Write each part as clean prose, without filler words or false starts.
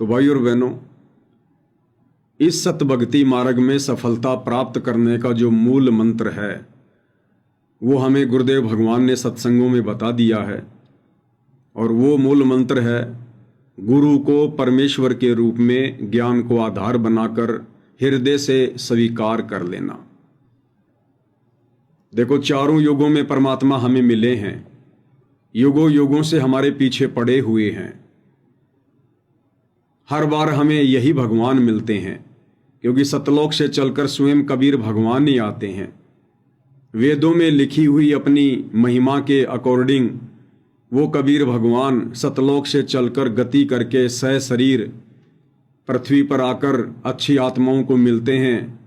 तो भाई और बहनों, इस सतभक्ति मार्ग में सफलता प्राप्त करने का जो मूल मंत्र है वो हमें गुरुदेव भगवान ने सत्संगों में बता दिया है। और वो मूल मंत्र है गुरु को परमेश्वर के रूप में ज्ञान को आधार बनाकर हृदय से स्वीकार कर लेना। देखो, चारों युगों में परमात्मा हमें मिले हैं, युगों युगों से हमारे पीछे पड़े हुए हैं। हर बार हमें यही भगवान मिलते हैं, क्योंकि सतलोक से चलकर स्वयं कबीर भगवान ही आते हैं। वेदों में लिखी हुई अपनी महिमा के अकॉर्डिंग वो कबीर भगवान सतलोक से चलकर गति करके सह शरीर पृथ्वी पर आकर अच्छी आत्माओं को मिलते हैं,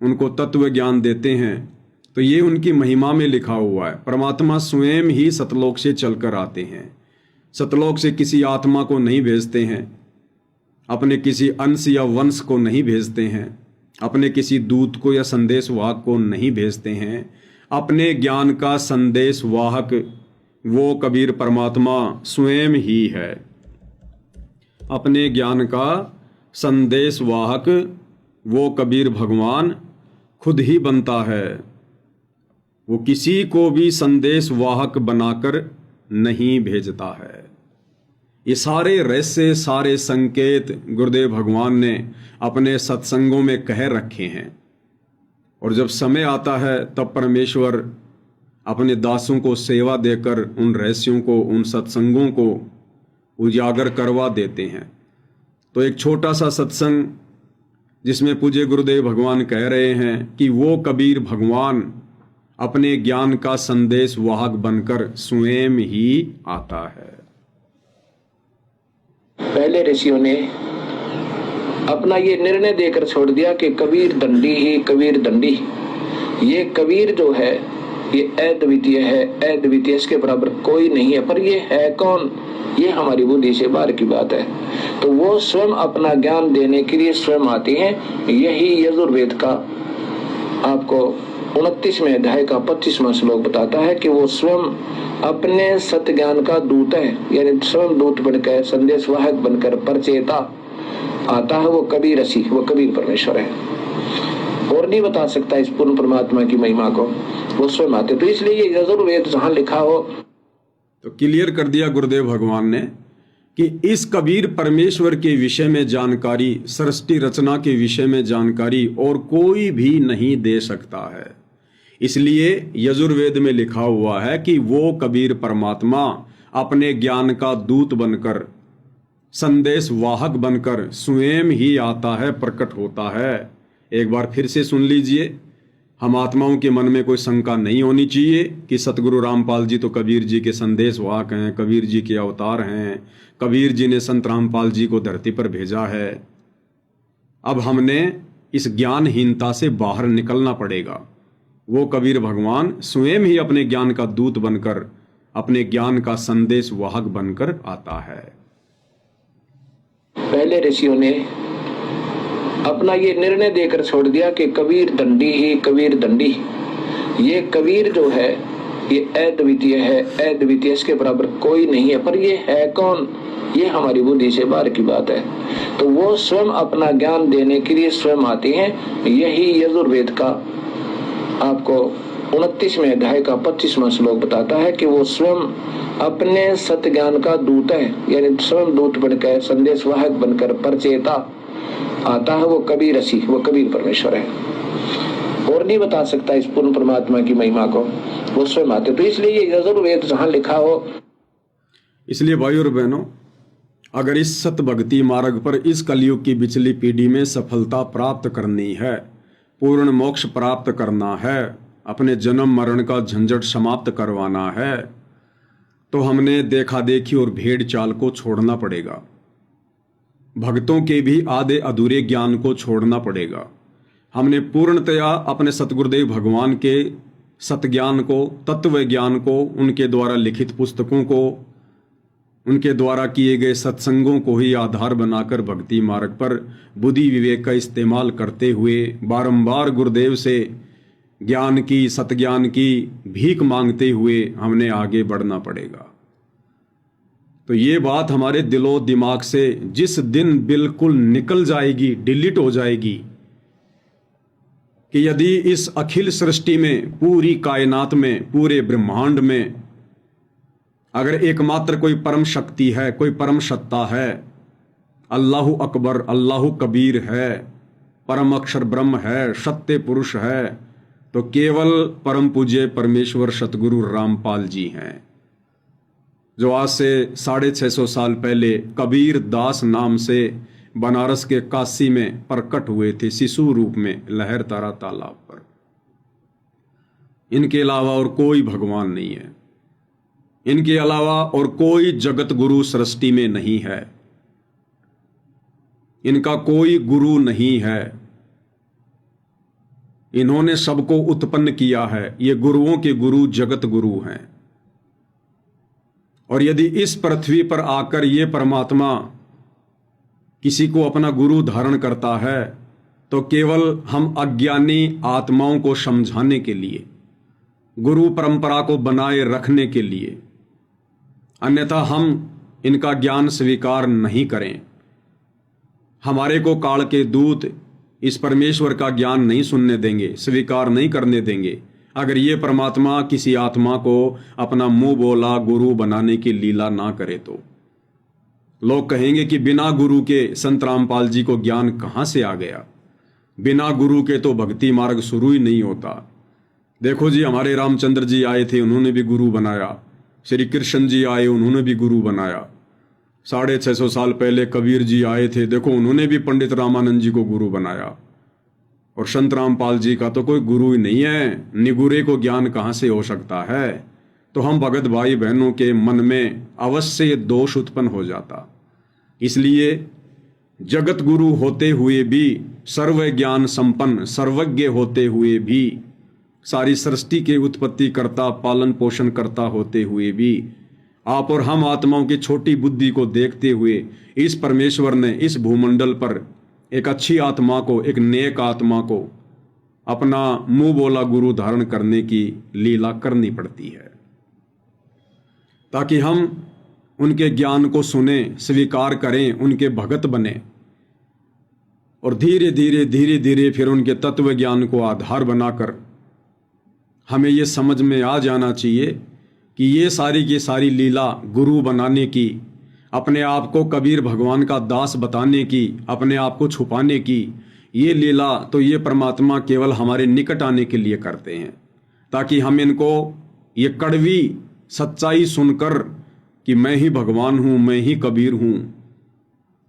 उनको तत्व ज्ञान देते हैं। तो ये उनकी महिमा में लिखा हुआ है। परमात्मा स्वयं ही सतलोक से चलकर आते हैं। सतलोक से किसी आत्मा को नहीं भेजते हैं, अपने किसी अंश या वंश को नहीं भेजते हैं, अपने किसी दूत को या संदेशवाहक को नहीं भेजते हैं। अपने ज्ञान का संदेशवाहक वो कबीर परमात्मा स्वयं ही है। अपने ज्ञान का संदेशवाहक वो कबीर भगवान खुद ही बनता है। वो किसी को भी संदेशवाहक बनाकर नहीं भेजता है। ये सारे रहस्य, सारे संकेत गुरुदेव भगवान ने अपने सत्संगों में कह रखे हैं। और जब समय आता है तब परमेश्वर अपने दासों को सेवा देकर उन रहस्यों को, उन सत्संगों को उजागर करवा देते हैं। तो एक छोटा सा सत्संग जिसमें पूज्य गुरुदेव भगवान कह रहे हैं कि वो कबीर भगवान अपने ज्ञान का संदेश वाहक बनकर स्वयं ही आता है। पहले ऋषियों ने अपना ये निर्णय देकर छोड़ दिया कि कबीर दंडी ही कबीर दंडी। ये कबीर जो है ये अद्वितीय है, अद्वितीय, इसके बराबर कोई नहीं है। पर ये है कौन? ये हमारी बुद्धि से बाहर की बात है। तो वो स्वयं अपना ज्ञान देने के लिए स्वयं आती हैं। यही यजुर्वेद का आपको 29वें अध्याय का 25वां श्लोक बताता है कि वो स्वयं अपने सत्य ज्ञान का दूत है, यानी स्वयं दूत बनकर, संदेशवाहक बनकर, परचेता आता है। वो कबीर ऋषि, वो कबीर परमेश्वर है, और नहीं बता सकता इस पूर्ण परमात्मा की महिमा को, वो स्वयं आते। तो इसलिए ये यजुर्वेद जहां लिखा हो तो क्लियर कर दिया गुरुदेव भगवान ने कि इस कबीर परमेश्वर के विषय में जानकारी, सृष्टि रचना के विषय में जानकारी और कोई भी नहीं दे सकता है। इसलिए यजुर्वेद में लिखा हुआ है कि वो कबीर परमात्मा अपने ज्ञान का दूत बनकर, संदेश वाहक बनकर स्वयं ही आता है, प्रकट होता है। एक बार फिर से सुन लीजिए। हम आत्माओं के मन में कोई शंका नहीं होनी चाहिए कि सतगुरु रामपाल जी तो कबीर जी के संदेश वाहक हैं, कबीर जी के अवतार हैं, कबीर जी ने संत रामपाल जी को धरती पर भेजा है। अब हमने इस ज्ञानहीनता से बाहर निकलना पड़ेगा। वो कबीर भगवान स्वयं ही अपने ज्ञान का दूत बनकर, अपने ज्ञान का संदेश वाहक बनकर आता है। पहले ऋषियों ने अपना ये निर्णय देकर छोड़ दिया कि कबीर दंडी ही कबीर दंडी। ये कबीर जो है ये अद्वितीय है, अद्वितीय, इसके बराबर कोई नहीं है। पर ये है कौन? ये हमारी बुद्धि से बाहर की बात है। तो वो स्वयं अपना ज्ञान देने के लिए स्वयं आते हैं। यही यजुर्वेद का आपको 29वें अध्याय का 25वां श्लोक बताता है कि वो स्वयं अपने सत्य ज्ञान का दूत है, यानी स्वयं दूत बनकर, संदेशवाहक बनकर, परचेता आता है। वो कबीर ऋषि, वो कबीर परमेश्वर है, और नहीं बता सकता इस पूर्ण परमात्मा की महिमा को, वो स्वयं आते। तो इसलिए ये यजुर्वेद जहां लिखा हो। इसलिए भाई और बहनों, अगर इस सत भक्ति मार्ग पर इस कलयुग की बिचली पीढ़ी में सफलता प्राप्त करनी है, पूर्ण मोक्ष प्राप्त करना है, अपने जन्म मरण का झंझट समाप्त करवाना है, तो हमने देखा देखी और भेड़ चाल को छोड़ना पड़ेगा। भक्तों के भी आधे अधूरे ज्ञान को छोड़ना पड़ेगा। हमने पूर्णतया अपने सतगुरुदेव भगवान के सतज्ञान को, तत्व ज्ञान को, उनके द्वारा लिखित पुस्तकों को, उनके द्वारा किए गए सत्संगों को ही आधार बनाकर भक्ति मार्ग पर बुद्धि विवेक का इस्तेमाल करते हुए बारंबार गुरुदेव से ज्ञान की, सतज्ञान की भीख मांगते हुए हमने आगे बढ़ना पड़ेगा। तो ये बात हमारे दिलो दिमाग से जिस दिन बिल्कुल निकल जाएगी, डिलीट हो जाएगी, कि यदि इस अखिल सृष्टि में, पूरी कायनात में, पूरे ब्रह्मांड में अगर एकमात्र कोई परम शक्ति है, कोई परम सत्ता है, अल्लाहु अकबर, अल्लाहु कबीर है, परम अक्षर ब्रह्म है, सत्य पुरुष है, तो केवल परम पूज्य परमेश्वर सतगुरु रामपाल जी हैं, जो आज से 650 साल पहले कबीर दास नाम से बनारस के काशी में प्रकट हुए थे, शिशु रूप में लहर तारा तालाब पर। इनके अलावा और कोई भगवान नहीं है, इनके अलावा और कोई जगत गुरु सृष्टि में नहीं है, इनका कोई गुरु नहीं है। इन्होंने सबको उत्पन्न किया है, ये गुरुओं के गुरु जगत गुरु हैं। और यदि इस पृथ्वी पर आकर ये परमात्मा किसी को अपना गुरु धारण करता है, तो केवल हम अज्ञानी आत्माओं को समझाने के लिए, गुरु परंपरा को बनाए रखने के लिए, अन्यथा हम इनका ज्ञान स्वीकार नहीं करें। हमारे को काल के दूत इस परमेश्वर का ज्ञान नहीं सुनने देंगे, स्वीकार नहीं करने देंगे, अगर ये परमात्मा किसी आत्मा को अपना मुंह बोला गुरु बनाने की लीला ना करे तो। लोग कहेंगे कि बिना गुरु के संत रामपाल जी को ज्ञान कहाँ से आ गया, बिना गुरु के तो भक्ति मार्ग शुरू ही नहीं होता। देखो जी, हमारे रामचंद्र जी आए थे, उन्होंने भी गुरु बनाया, श्री कृष्ण जी आए, उन्होंने भी गुरु बनाया, 650 साल पहले कबीर जी आए थे, देखो उन्होंने भी पंडित रामानंद जी को गुरु बनाया। और संत रामपाल जी का तो कोई गुरु ही नहीं है, निगुरे को ज्ञान कहाँ से हो सकता है। तो हम भगत भाई बहनों के मन में अवश्य ये दोष उत्पन्न हो जाता। इसलिए जगत गुरु होते हुए भी, सर्व ज्ञान संपन्न सर्वज्ञ होते हुए भी, सारी सृष्टि के उत्पत्ति करता पालन पोषण करता होते हुए भी, आप और हम आत्माओं की छोटी बुद्धि को देखते हुए इस परमेश्वर ने इस भूमंडल पर एक अच्छी आत्मा को, एक नेक आत्मा को अपना मुंह बोला गुरु धारण करने की लीला करनी पड़ती है, ताकि हम उनके ज्ञान को सुने, स्वीकार करें, उनके भगत बने, और धीरे धीरे फिर उनके तत्व ज्ञान को आधार बनाकर हमें ये समझ में आ जाना चाहिए कि ये सारी की सारी लीला गुरु बनाने की, अपने आप को कबीर भगवान का दास बताने की, अपने आप को छुपाने की, ये लीला तो ये परमात्मा केवल हमारे निकट आने के लिए करते हैं, ताकि हम इनको ये कड़वी सच्चाई सुनकर कि मैं ही भगवान हूँ, मैं ही कबीर हूँ,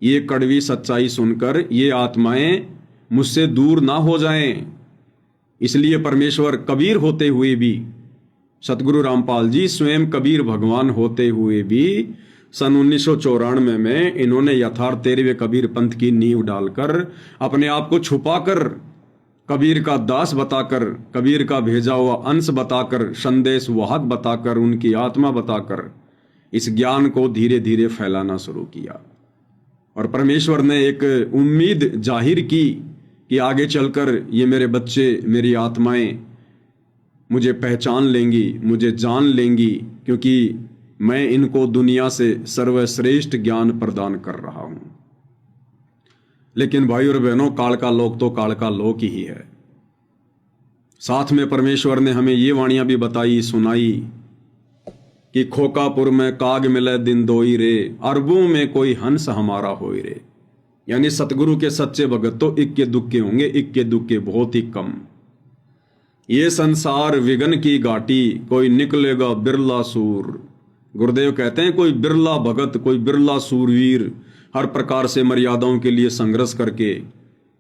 ये कड़वी सच्चाई सुनकर ये आत्माएं मुझसे दूर ना हो जाएं। इसलिए परमेश्वर कबीर होते हुए भी, सतगुरु रामपाल जी स्वयं कबीर भगवान होते हुए भी सन 1994 में इन्होंने यथार्थ 13वें कबीर पंथ की नींव डालकर अपने आप को छुपाकर, कबीर का दास बताकर, कबीर का भेजा हुआ अंश बताकर, संदेश वाहक बताकर, उनकी आत्मा बताकर इस ज्ञान को धीरे धीरे फैलाना शुरू किया। और परमेश्वर ने एक उम्मीद जाहिर की कि आगे चलकर ये मेरे बच्चे, मेरी आत्माएं मुझे पहचान लेंगी, मुझे जान लेंगी, क्योंकि मैं इनको दुनिया से सर्वश्रेष्ठ ज्ञान प्रदान कर रहा हूं। लेकिन भाई और बहनों, काल का लोक तो काल का लोक ही है। साथ में परमेश्वर ने हमें ये वाणियां भी बताई, सुनाई कि खोकापुर में काग मिले दिन दोई रे, अरबों में कोई हंस हमारा होई रे। यानी सतगुरु के सच्चे भगत तो इक्के दुक्के होंगे, इक्के दुक्के बहुत ही कम। ये संसार विघन की घाटी, कोई निकलेगा बिरला सूर। गुरुदेव कहते हैं कोई बिरला भगत, कोई बिरला सूरवीर, हर प्रकार से मर्यादाओं के लिए संघर्ष करके,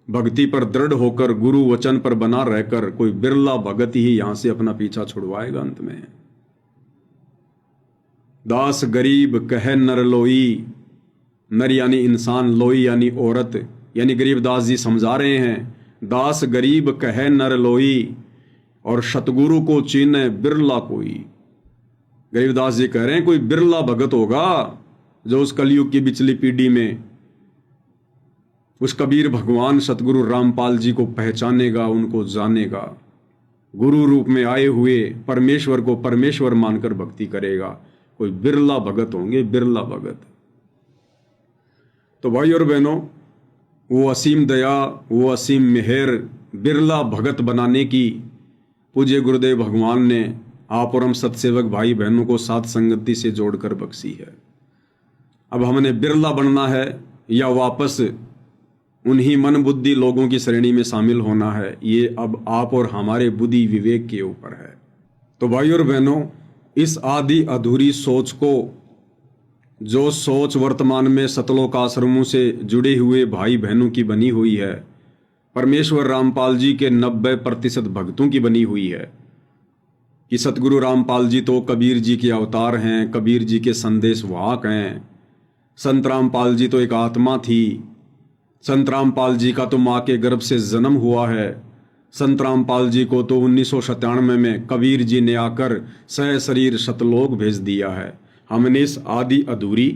भक्ति पर दृढ़ होकर, गुरु वचन पर बना रहकर कोई बिरला भगत ही यहां से अपना पीछा छुड़वाएगा अंत में। दास गरीब कहे नर लोई, नर यानी इंसान, लोई यानी औरत, यानी गरीबदास जी समझा रहे हैं, दास गरीब कहे नर लोई, और सतगुरु को चीने बिरला कोई। गरीबदास जी कह रहे हैं कोई बिरला भगत होगा जो उस कलयुग की बिचली पीढ़ी में उस कबीर भगवान सतगुरु रामपाल जी को पहचानेगा, उनको जानेगा, गुरु रूप में आए हुए परमेश्वर को परमेश्वर मानकर भक्ति करेगा। कोई बिरला भगत होंगे, बिरला भगत। तो भाई और बहनों, वो असीम दया, वो असीम मेहर बिरला भगत बनाने की पूज्य गुरुदेव भगवान ने आप और हम सत्सेवक भाई बहनों को साथ संगति से जोड़कर बख्शी है। अब हमने बिरला बनना है या वापस उन्हीं मन बुद्धि लोगों की श्रेणी में शामिल होना है, ये अब आप और हमारे बुद्धि विवेक के ऊपर है। तो भाई और बहनों, इस आदि अधूरी सोच को, जो सोच वर्तमान में सतलोक आश्रमों से जुड़े हुए भाई बहनों की बनी हुई है, परमेश्वर रामपाल जी के 90% भक्तों की बनी हुई है कि सतगुरु रामपाल जी तो कबीर जी के अवतार हैं, कबीर जी के संदेश वाहक हैं, संत रामपाल जी तो एक आत्मा थी, संत रामपाल जी का तो माँ के गर्भ से जन्म हुआ है, संत रामपाल जी को तो 1997 में कबीर जी ने आकर सह शरीर सतलोक भेज दिया है। हमने इस आदि अधूरी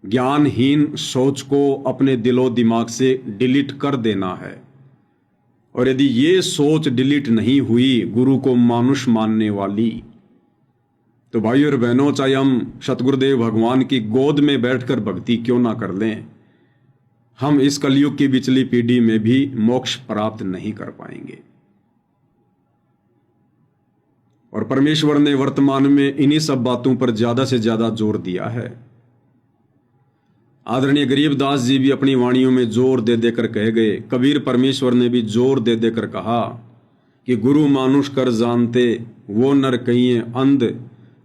ज्ञानहीन सोच को अपने दिलो दिमाग से डिलीट कर देना है। और यदि ये सोच डिलीट नहीं हुई गुरु को मानुष मानने वाली, तो भाई और बहनों, चाहे हम सतगुरुदेव भगवान की गोद में बैठकर भक्ति क्यों ना कर लें, हम इस कलयुग की पिछली पीढ़ी में भी मोक्ष प्राप्त नहीं कर पाएंगे। और परमेश्वर ने वर्तमान में इन्हीं सब बातों पर ज्यादा से ज्यादा जोर दिया है। आदरणीय गरीबदास जी भी अपनी वाणियों में जोर दे देकर कह गए, कबीर परमेश्वर ने भी जोर दे देकर कहा कि गुरु मानुष कर जानते वो नर कहिए अंध,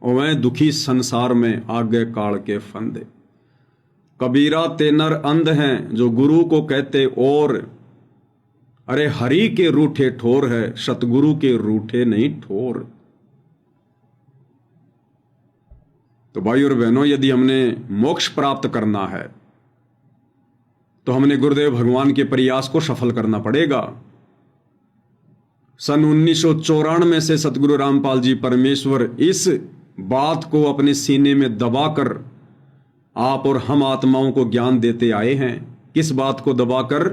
और वह दुखी संसार में आगे काल के फंदे। कबीरा ते नर अंध हैं जो गुरु को कहते, और अरे हरि के रूठे ठोर है, सतगुरु के रूठे नहीं ठोर। तो भाई और बहनों, यदि हमने मोक्ष प्राप्त करना है तो हमने गुरुदेव भगवान के प्रयास को सफल करना पड़ेगा। सन 1994 से सतगुरु रामपाल जी परमेश्वर इस बात को अपने सीने में दबाकर आप और हम आत्माओं को ज्ञान देते आए हैं। किस बात को दबाकर?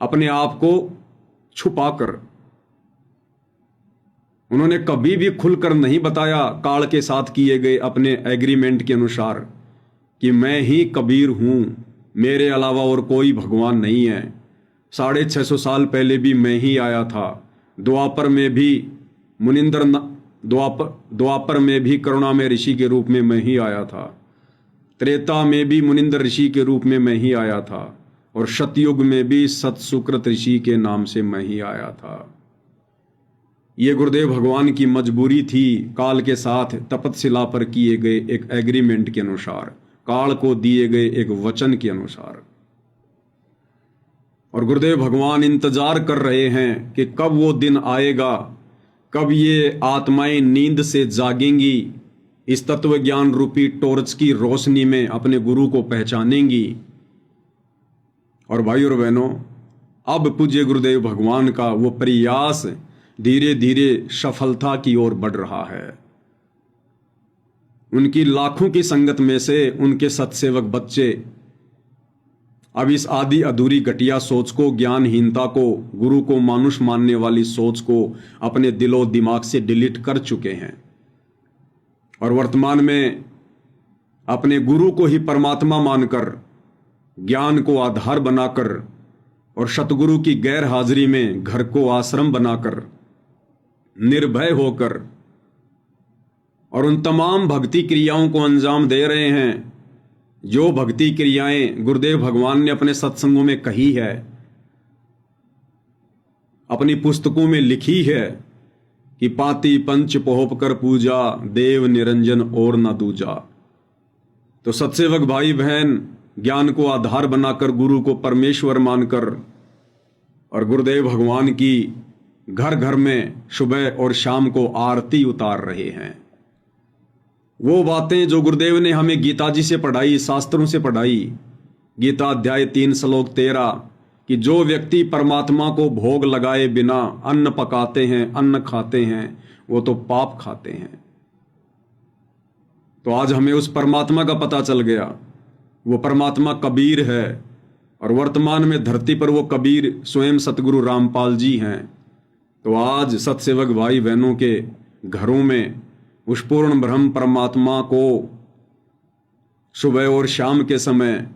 अपने आप को छुपाकर। उन्होंने कभी भी खुलकर नहीं बताया काल के साथ किए गए अपने एग्रीमेंट के अनुसार कि मैं ही कबीर हूं, मेरे अलावा और कोई भगवान नहीं है। 650 साल पहले भी मैं ही आया था। द्वापर में भी द्वापर में भी करुणामय ऋषि के रूप में मैं ही आया था। त्रेता में भी मुनिंदर ऋषि के रूप में मैं ही आया था, और सतयुग में भी सतसुकृत ऋषि के नाम से मैं ही आया था। ये गुरुदेव भगवान की मजबूरी थी, काल के साथ तपतशिला पर किए गए एक एग्रीमेंट के अनुसार, काल को दिए गए एक वचन के अनुसार। और गुरुदेव भगवान इंतजार कर रहे हैं कि कब वो दिन आएगा, कब ये आत्माएं नींद से जागेंगी, इस तत्व ज्ञान रूपी टॉर्च की रोशनी में अपने गुरु को पहचानेंगी। और भाई और बहनों, अब पूज्य गुरुदेव भगवान का वो प्रयास धीरे धीरे सफलता की ओर बढ़ रहा है। उनकी लाखों की संगत में से उनके सत्सेवक बच्चे अब इस आदि अधूरी घटिया सोच को, ज्ञानहीनता को, गुरु को मानुष मानने वाली सोच को अपने दिलो दिमाग से डिलीट कर चुके हैं और वर्तमान में अपने गुरु को ही परमात्मा मानकर, ज्ञान को आधार बनाकर और सतगुरु की गैर हाजिरी में घर को आश्रम बनाकर, निर्भय होकर और उन तमाम भक्ति क्रियाओं को अंजाम दे रहे हैं जो भक्ति क्रियाएं गुरुदेव भगवान ने अपने सत्संगों में कही है, अपनी पुस्तकों में लिखी है कि पाती पंच पोहप कर पूजा, देव निरंजन और न दूजा। तो सत्सेवक भाई बहन ज्ञान को आधार बनाकर, गुरु को परमेश्वर मानकर और गुरुदेव भगवान की घर घर में सुबह और शाम को आरती उतार रहे हैं। वो बातें जो गुरुदेव ने हमें गीता जी से पढ़ाई, शास्त्रों से पढ़ाई, गीता अध्याय 3 श्लोक 13 कि जो व्यक्ति परमात्मा को भोग लगाए बिना अन्न पकाते हैं, अन्न खाते हैं, वो तो पाप खाते हैं। तो आज हमें उस परमात्मा का पता चल गया। वो परमात्मा कबीर है और वर्तमान में धरती पर वो कबीर स्वयं सतगुरु रामपाल जी हैं। तो आज सत्सेवक भाई बहनों के घरों में उस पूर्ण ब्रह्म परमात्मा को सुबह और शाम के समय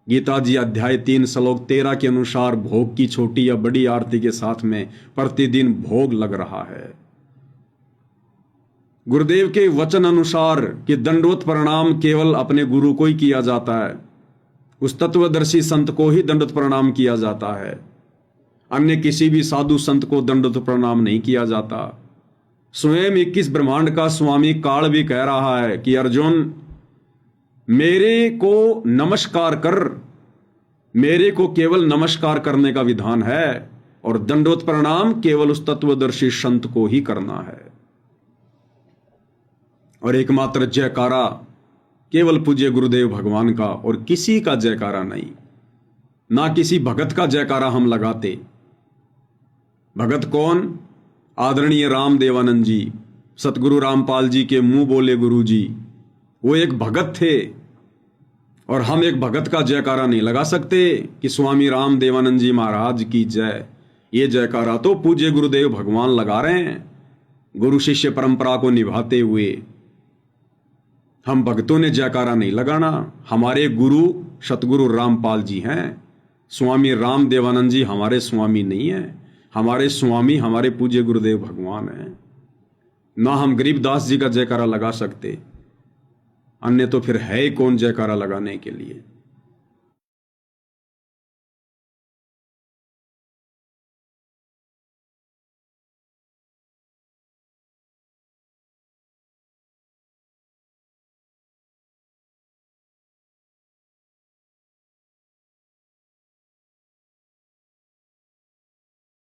गीता जी अध्याय 3 श्लोक 13 के अनुसार भोग की छोटी या बड़ी आरती के साथ में प्रतिदिन भोग लग रहा है। गुरुदेव के वचन अनुसार कि दंडवत प्रणाम केवल अपने गुरु को ही किया जाता है, उस तत्वदर्शी संत को ही दंडवत प्रणाम किया जाता है, अन्य किसी भी साधु संत को दंडवत प्रणाम नहीं किया जाता। स्वयं 21 ब्रह्मांड का स्वामी काल भी कह रहा है कि अर्जुन मेरे को नमस्कार कर, मेरे को केवल नमस्कार करने का विधान है और दंडवत प्रणाम केवल उस तत्वदर्शी संत को ही करना है। और एकमात्र जयकारा केवल पूज्य गुरुदेव भगवान का और किसी का जयकारा नहीं, ना किसी भगत का जयकारा हम लगाते। भगत कौन? आदरणीय राम देवानंद जी, सतगुरु रामपाल जी के मुंह बोले गुरु जी, वो एक भगत थे और हम एक भगत का जयकारा नहीं लगा सकते कि स्वामी राम देवानंद जी महाराज की जय। ये जयकारा तो पूज्य गुरुदेव भगवान लगा रहे हैं, गुरु शिष्य परंपरा को निभाते हुए। हम भक्तों ने जयकारा नहीं लगाना। हमारे गुरु सतगुरु रामपाल जी हैं, स्वामी राम देवानंद जी हमारे स्वामी नहीं हैं। हमारे स्वामी हमारे पूज्य गुरुदेव भगवान हैं। ना हम गरीबदास जी का जयकारा लगा सकते, अन्य तो फिर है ही कौन जयकारा लगाने के लिए।